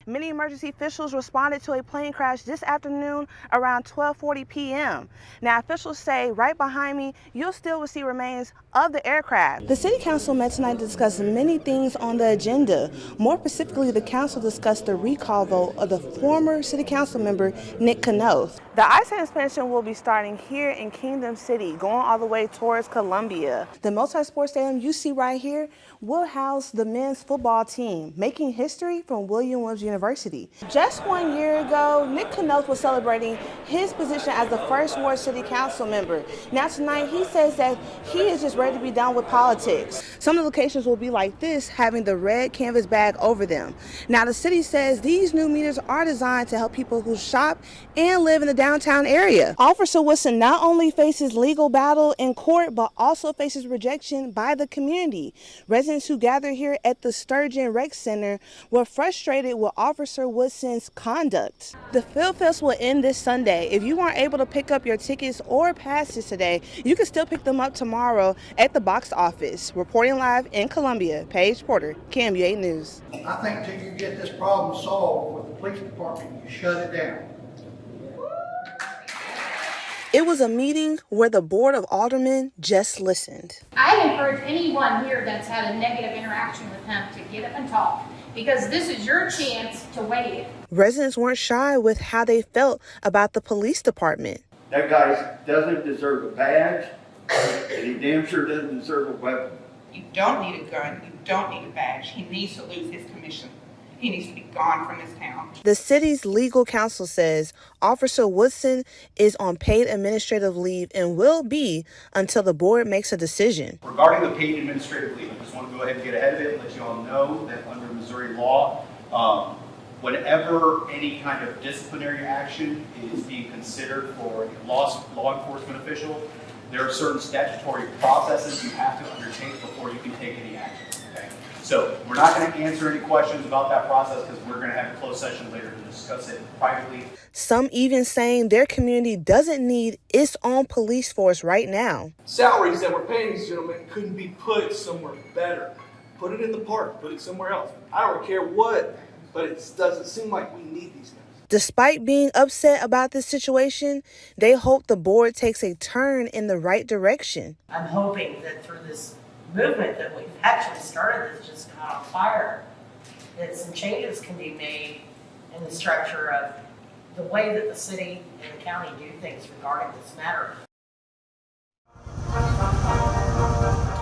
Many emergency officials responded to a plane crash this afternoon around 12:40 p.m. Now, officials say right behind me, you'll still see remains of the aircraft. The City Council met tonight to discuss many things on the agenda. More specifically, the Council discussed the recall vote of the former City Council member, Nick Canoth. The ice expansion will be starting here in Kingdom City, going all the way towards Columbia. The multi-sport stadium you see right here will house the men's football team, making history from William Woods University. Just 1 year ago, Nick Canoth was celebrating his position as the first Ward City Council member. Now tonight, he says that he is just ready to be done with politics. Some of the locations will be like this, having the red canvas bag over them. Now the city says these new meters are designed to help people who shop and live in the downtown area. Officer Woodson not only faces legal battle in court, but also faces rejection by the community. Residents who gather here at the Sturgeon Rec Center were frustrated with Officer Woodson's conduct. The Field Fest will end this Sunday. If you weren't able to pick up your tickets or passes today, you can still pick them up tomorrow at the box office. Reporting live in Columbia, Paige Porter, KMU8 News. I think till you get this problem solved with the police department, you shut it down. It was a meeting where the Board of Aldermen just listened. I encourage anyone here that's had a negative interaction with him to get up and talk, because this is your chance to weigh in. Residents weren't shy with how they felt about the police department. That guy doesn't deserve a badge, and he damn sure doesn't deserve a weapon. You don't need a gun, you don't need a badge. He needs to lose his commission. He needs to be gone from this town. The city's legal counsel says Officer Woodson is on paid administrative leave and will be until the board makes a decision. Regarding the paid administrative leave, I just want to go ahead and get ahead of it and let you all know that under Missouri law, whenever any kind of disciplinary action is being considered for a law enforcement official, there are certain statutory processes you have to undertake before you can take any action. Okay? So we're not going to answer any questions about that process because we're going to have a closed session later to discuss it privately. Some even saying their community doesn't need its own police force right now. Salaries that we're paying these gentlemen couldn't be put somewhere better. Put it in the park, put it somewhere else. I don't care what, but it doesn't seem like we need these guys. Despite being upset about this situation, they hope the board takes a turn in the right direction. I'm hoping that through this movement that we've actually started that's just caught on fire, that some changes can be made in the structure of the way that the city and the county do things regarding this matter.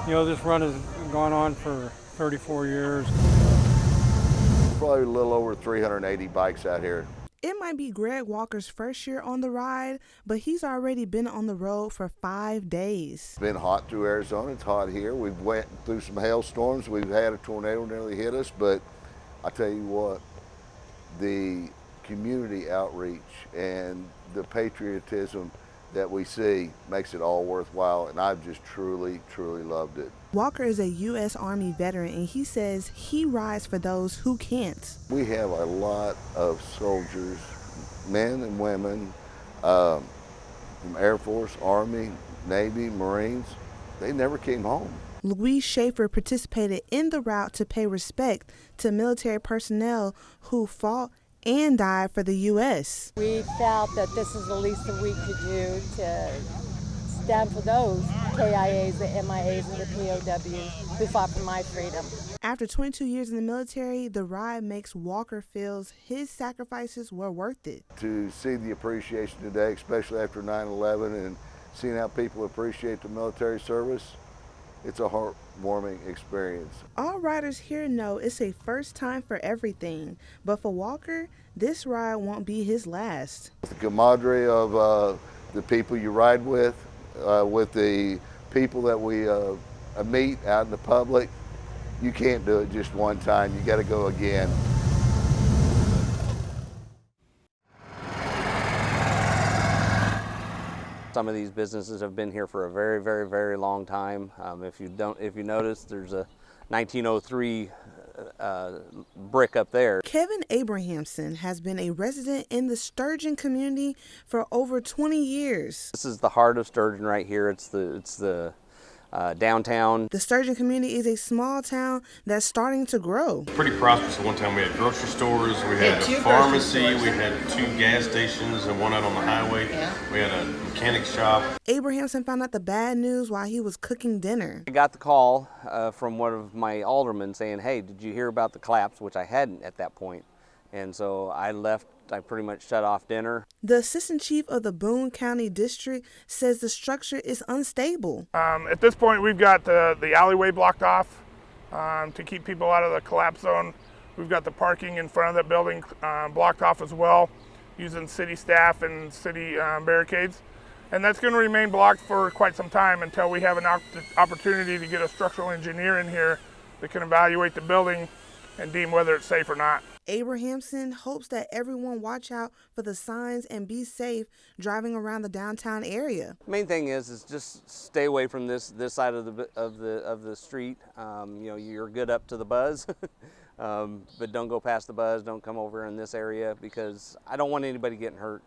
You know, this run has gone on for 34 years. Probably a little over 380 bikes out here. It might be Greg Walker's first year on the ride, but he's already been on the road for 5 days. It's been hot through Arizona. It's hot here. We've went through some hailstorms. We've had a tornado nearly hit us, but I tell you what, the community outreach and the patriotism that we see makes it all worthwhile, and I've just truly, truly loved it. Walker is a U.S. Army veteran, and he says he rides for those who can't. We have a lot of soldiers, men and women, from Air Force, Army, Navy, Marines. They never came home. Louise Schaefer participated in the route to pay respect to military personnel who fought and died for the U.S. We felt that this is the least that we could do to stand for those KIAs, the MIAs, and the POWs who fought for my freedom. After 22 years in the military, the ride makes Walker feels his sacrifices were worth it. To see the appreciation today, especially after 9/11, and seeing how people appreciate the military service, it's a heartwarming experience. All riders here know it's a first time for everything, but for Walker, this ride won't be his last. The camaraderie of the people you ride with the people that we meet out in the public, you can't do it just one time. You got to go again. Some of these businesses have been here for a very, very, very long time. If you notice, there's a 1903 brick up there. Kevin Abrahamson has been a resident in the Sturgeon community for over 20 years. This is the heart of Sturgeon right here. It's the downtown. The Sturgeon community is a small town that's starting to grow. Pretty prosperous. At one time we had grocery stores, we had a pharmacy, we had 2 gas stations and one out on the highway. We had a mechanic shop. Abrahamson found out the bad news while he was cooking dinner. I got the call from one of my aldermen saying, hey, did you hear about the collapse? Which I hadn't at that point. And so I left, I pretty much shut off dinner. The assistant chief of the Boone County District says the structure is unstable. At this point, we've got the alleyway blocked off to keep people out of the collapse zone. We've got the parking in front of that building blocked off as well, using city staff and city barricades. And that's going to remain blocked for quite some time until we have an opportunity to get a structural engineer in here that can evaluate the building and deem whether it's safe or not. Abrahamson hopes that everyone watch out for the signs and be safe driving around the downtown area. Main thing is just stay away from this side of the street. You know, you're good up to the buzz, but don't go past the buzz. Don't come over in this area because I don't want anybody getting hurt.